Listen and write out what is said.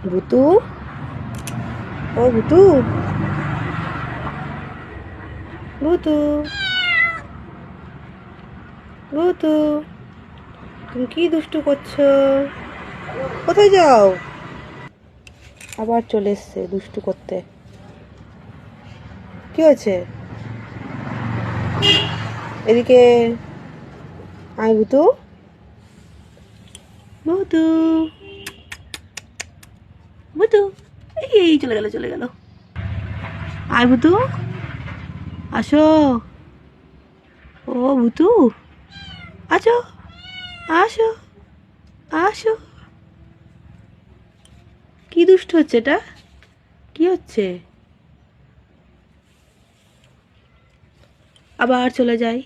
ভুতু, ও ভুতু, ভুতু, ভুতু, তুমি কি দুষ্টু করছো? কোথায় যাও? আবার চলে এসছে দুষ্টু করতে। কি হয়েছে? এদিকে আয় ভুতু, ভুতু, ভুতু, এই চলে গেল চলে গেল। আয় ভুতু, আসো। ও ভুতু, আছো, আসো, আসো। কি দুষ্টু হচ্ছে এটা? কি হচ্ছে? আবার চলে যাই।